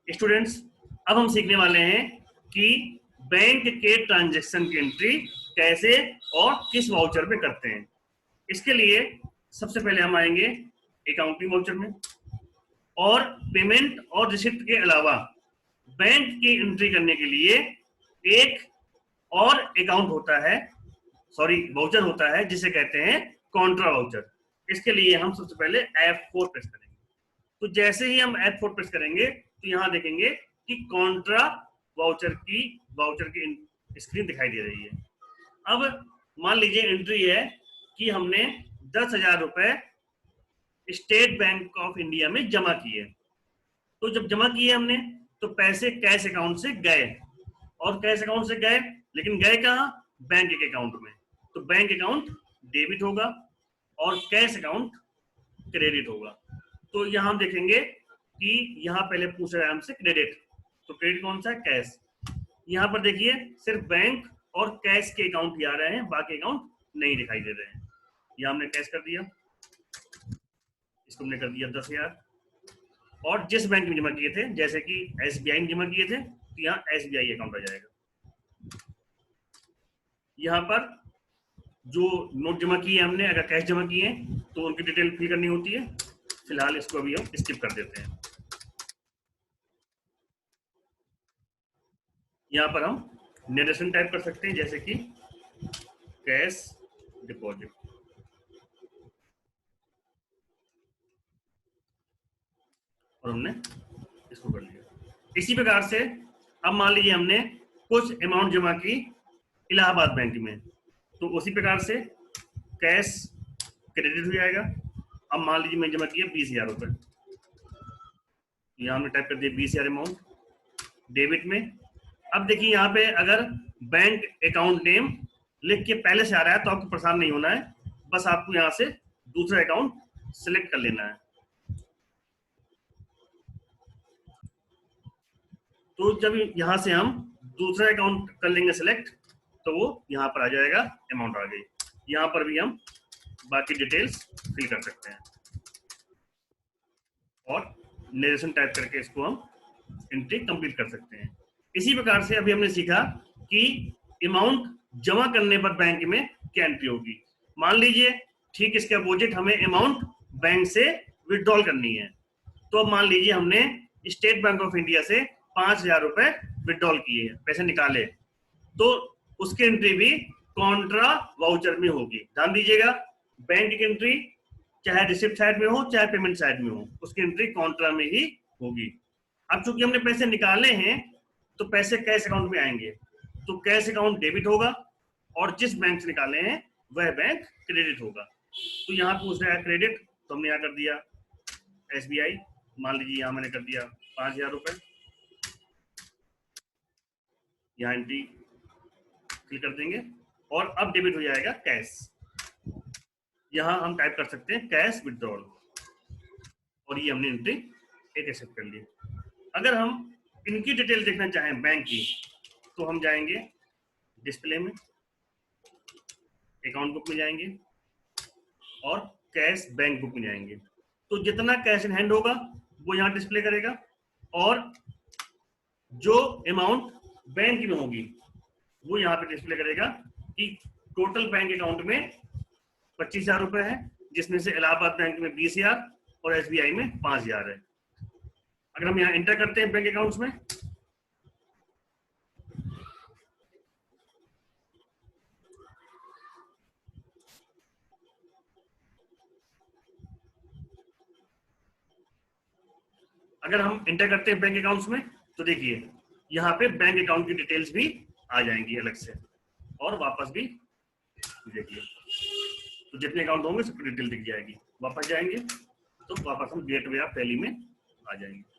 Students, अब हम सीखने वाले हैं कि बैंक के ट्रांजैक्शन की एंट्री कैसे और किस वाउचर पे करते हैं। इसके लिए सबसे पहले हम आएंगे अकाउंटिंग वाउचर में, और पेमेंट और रिसिप्ट के अलावा बैंक की एंट्री करने के लिए एक और अकाउंट होता है, वाउचर होता है, जिसे कहते हैं कॉन्ट्रा वाउचर। इसके लिए हम सबसे पहले F4 प्रेस करेंगे। तो जैसे ही हम F4 प्रेस करेंगे तो यहाँ देखेंगे कि कॉन्ट्रा वाउचर की स्क्रीन दिखाई दे रही है। अब मान लीजिए एंट्री है कि हमने 10,000 रुपए स्टेट बैंक ऑफ इंडिया में जमा किए। तो जब जमा किए हमने तो पैसे कैश अकाउंट से गए, और कैश अकाउंट से गए, लेकिन गए कहाँ? बैंक के अकाउंट में। तो बैंक अकाउंट डेबिट होगा और कैश अकाउंट क्रेडिट होगा। तो यहाँ हम देखेंगे कि यहाँ पहले पूछ रहा है हमसे क्रेडिट, तो क्रेडिट कौन सा है? कैश। यहाँ पर देखिए सिर्फ बैंक और कैश के अकाउंट ही आ रहे हैं, बाकी अकाउंट नहीं दिखाई दे रहे हैं। यहाँ हमने कैश कर दिया, इसको हमने कर दिया 10,000, और जिस बैंक में जमा किए थे, जैसे कि SBI में जमा किए थे, तो यहाँ SBI अकाउंट आ जाएगा। यहाँ पर जो नोट जमा किए हमने, अगर कैश जमा किए तो उनकी डिटेल फिल करनी होती है। फिलहाल इसको अभी हम स्किप कर देते हैं। यहाँ पर हम नरेशन टाइप कर सकते हैं, जैसे कि कैश डिपॉजिट, और हमने इसको कर लिया। इसी प्रकार से अब मान लीजिए हमने कुछ अमाउंट जमा की इलाहाबाद बैंक में, तो उसी प्रकार से कैश क्रेडिट हो जाएगा। अब मान लीजिए मैं जमा किया 20,000 रुपए, यहाँ हमने टाइप कर दिया 20,000 अमाउंट डेबिट में। अब देखिए यहाँ पे अगर बैंक अकाउंट नेम लिख के पहले से आ रहा है तो आपको परेशान नहीं होना है, बस आपको यहाँ से दूसरा अकाउंट सिलेक्ट कर लेना है। तो जब यहाँ से हम दूसरा अकाउंट कर लेंगे सिलेक्ट, तो वो यहाँ पर आ जाएगा, अमाउंट आ गई। यहाँ पर भी हम बाकी डिटेल्स फिल कर सकते हैं और नरेशन टाइप करके इसको हम एंट्री कंप्लीट कर सकते हैं। इसी प्रकार से अभी हमने सीखा कि अमाउंट जमा करने पर बैंक में क्या एंट्री होगी। मान लीजिए ठीक इसके अपोजिट हमें अमाउंट बैंक से विड्रॉल करनी है। तो अब मान लीजिए हमने स्टेट बैंक ऑफ इंडिया से 5,000 रुपए विड्रॉल किए, पैसे निकाले, तो उसकी एंट्री भी कॉन्ट्रा वाउचर में होगी। ध्यान दीजिएगा, बैंक की एंट्री चाहे रिसिप्ट साइड में हो चाहे पेमेंट साइड में हो, उसकी एंट्री कॉन्ट्रा में ही होगी। अब चूंकि हमने पैसे निकाले हैं तो पैसे कैश अकाउंट में आएंगे, तो कैश अकाउंट डेबिट होगा और जिस बैंक से निकाले हैं वह बैंक क्रेडिट होगा। तो यहाँ पूछ रहा है क्रेडिट, तो हमने यहाँ कर दिया SBI। मान लीजिए यहाँ मैंने कर दिया 5,000 रुपए, यहाँ एंट्री क्लिक कर देंगे और अब डेबिट हो जाएगा कैश। यहाँ हम टाइप कर सकते हैं कैश विड्रॉल, और ये हमने एंट्री एक एक्सेप्ट कर ली। अगर हम इनकी डिटेल देखना चाहें बैंक की, तो हम जाएंगे डिस्प्ले में, अकाउंट बुक में जाएंगे और कैश बैंक बुक में जाएंगे। तो जितना कैश इन हैंड होगा वो यहाँ डिस्प्ले करेगा, और जो अमाउंट बैंक में होगी वो यहाँ पे डिस्प्ले करेगा कि टोटल बैंक अकाउंट में 25,000 रुपए है, जिसमें से इलाहाबाद बैंक में 20,000 और SBI में 5,000 है। अगर हम यहाँ एंटर करते हैं बैंक अकाउंट्स में, अगर हम एंटर करते हैं बैंक अकाउंट्स में, तो देखिए यहाँ पे बैंक अकाउंट की डिटेल्स भी आ जाएंगी अलग से, और वापस भी देखिए तो जितने अकाउंट होंगे सबकी डिटेल दिख जाएगी। वापस जाएंगे तो वापस हम गेटवे ऑफ टैली में आ जाएंगे।